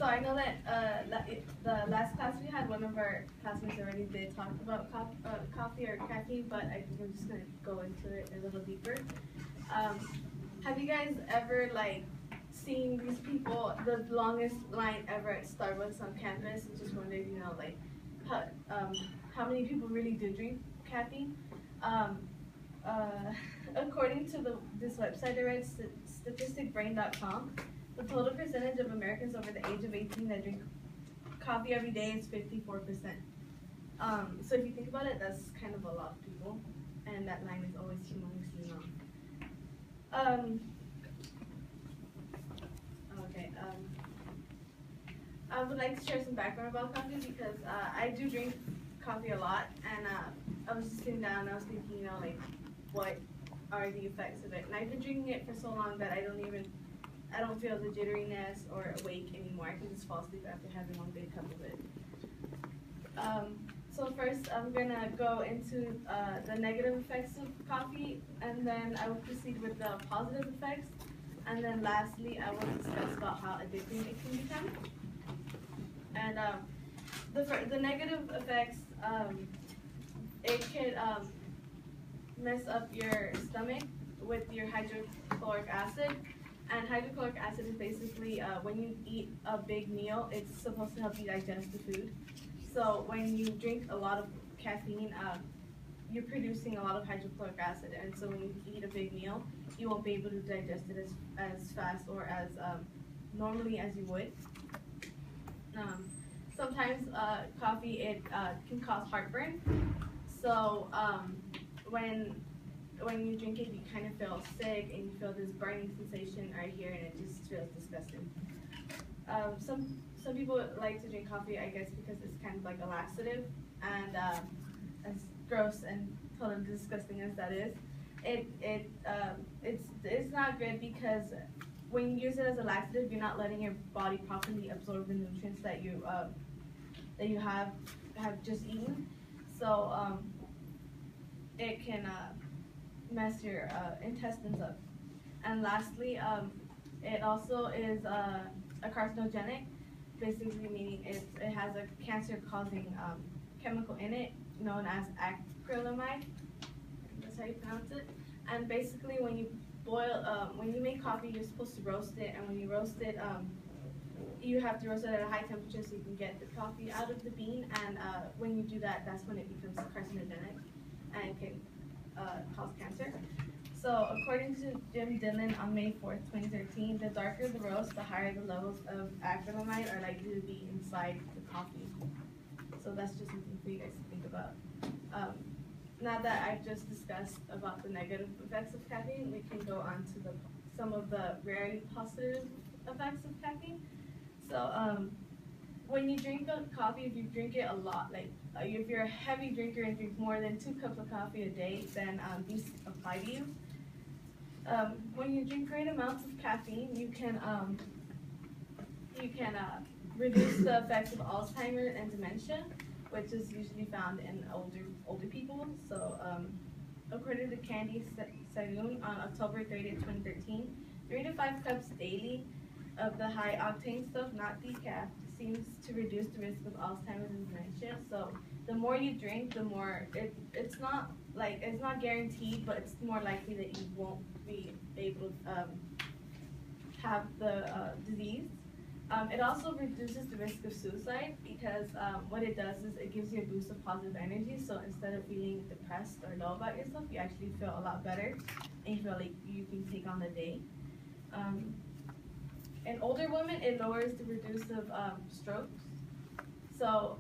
So I know that the last class we had, one of our classmates already did talk about coffee or caffeine, but I think I'm just gonna go into it a little deeper. Have you guys ever like seen these people, the longest line ever at Starbucks on campus, and just wondered, like how, how many people really do drink caffeine? Um, According to this website I read, statisticbrain.com, the total percentage of Americans over the age of 18 that drink coffee every day is 54%. So if you think about it, that's kind of a lot of people, and that line is always humongously long. I would like to share some background about coffee because I do drink coffee a lot, and I was just sitting down and I was thinking, like, what are the effects of it? And I've been drinking it for so long that I don't feel the jitteriness or awake anymore. I can just fall asleep after having one big cup of it. So first, I'm gonna go into the negative effects of coffee, and then I will proceed with the positive effects, and then lastly, I will discuss about how addicting it can become. And the negative effects, it could mess up your stomach with your hydrochloric acid. And hydrochloric acid is basically when you eat a big meal, it's supposed to help you digest the food. So when you drink a lot of caffeine, you're producing a lot of hydrochloric acid, and so when you eat a big meal, you won't be able to digest it as fast or as normally as you would. Sometimes coffee, it can cause heartburn. So when you drink it, you kind of feel sick and you feel this burning sensation right here, and it just feels disgusting. Some people like to drink coffee, I guess, because it's kind of like a laxative, and as gross and totally disgusting as that is, it's not good because when you use it as a laxative, you're not letting your body properly absorb the nutrients that you have just eaten. So it can mess your intestines up. And lastly, it also is a carcinogenic, basically meaning it has a cancer-causing chemical in it known as acrylamide. That's how you pronounce it. And basically, when you when you make coffee, you're supposed to roast it, and when you roast it, you have to roast it at a high temperature so you can get the coffee out of the bean. And when you do that, that's when it becomes carcinogenic and can cause cancer. So according to Jim Dillon on May 4th, 2013, the darker the roast, the higher the levels of acrylamide are likely to be inside the coffee. So that's just something for you guys to think about. Now that I've just discussed about the negative effects of caffeine, we can go on to some of the very positive effects of caffeine. So when you drink coffee, if you drink it a lot, like if you're a heavy drinker and drink more than 2 cups of coffee a day, then these apply to you. When you drink great amounts of caffeine, you can reduce the effects of Alzheimer's and dementia, which is usually found in older people. So according to Candy Sayoon on October 30th, 2013, 3 to 5 cups daily of the high octane stuff, not decaf, seems to reduce the risk of Alzheimer's and dementia. So the more you drink, the more it's not guaranteed, but it's more likely that you won't be able to have the disease. It also reduces the risk of suicide because what it does is it gives you a boost of positive energy. So instead of feeling depressed or low about yourself, you actually feel a lot better and you feel like you can take on the day. In older women, it lowers the risk of strokes. So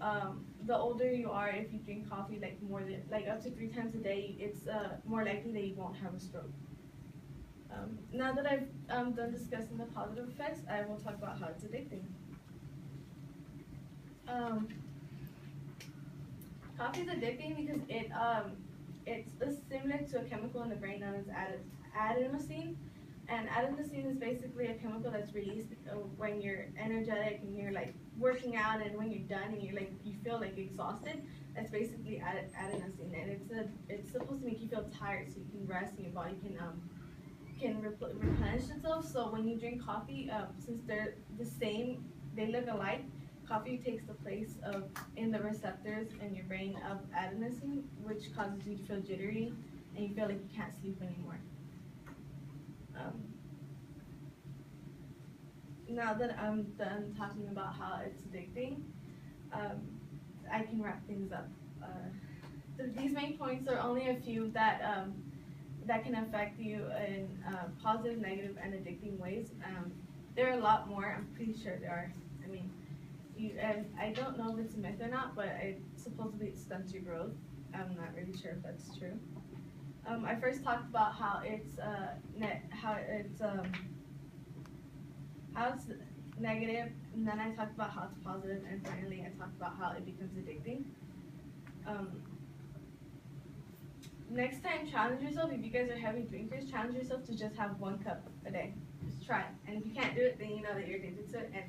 the older you are, if you drink coffee like up to 3 times a day, it's more likely that you won't have a stroke. Now that I've done discussing the positive effects, I will talk about how it's addicting. Coffee is addicting because it's similar to a chemical in the brain known as adenosine. And adenosine is basically a chemical that's released when you're energetic and you're like working out, and when you're done and you feel like exhausted. That's basically adenosine, and it's supposed to make you feel tired so you can rest and your body can replenish itself. So when you drink coffee, since they're the same they look alike. Coffee takes the place of in the receptors in your brain of adenosine, which causes you to feel jittery and you feel like you can't sleep anymore. Now that I'm done talking about how it's addicting, I can wrap things up. These main points are only a few that that can affect you in positive, negative, and addicting ways. There are a lot more. I'm pretty sure there are. I mean, and I don't know if it's a myth or not, but supposedly it stunts your growth. I'm not really sure if that's true. I first talked about how it's negative, and then I talked about how it's positive, and finally I talked about how it becomes addicting. Next time, challenge yourself. If you guys are heavy drinkers, challenge yourself to just have 1 cup a day. Just try it. And if you can't do it, then you know that you're addicted to it. And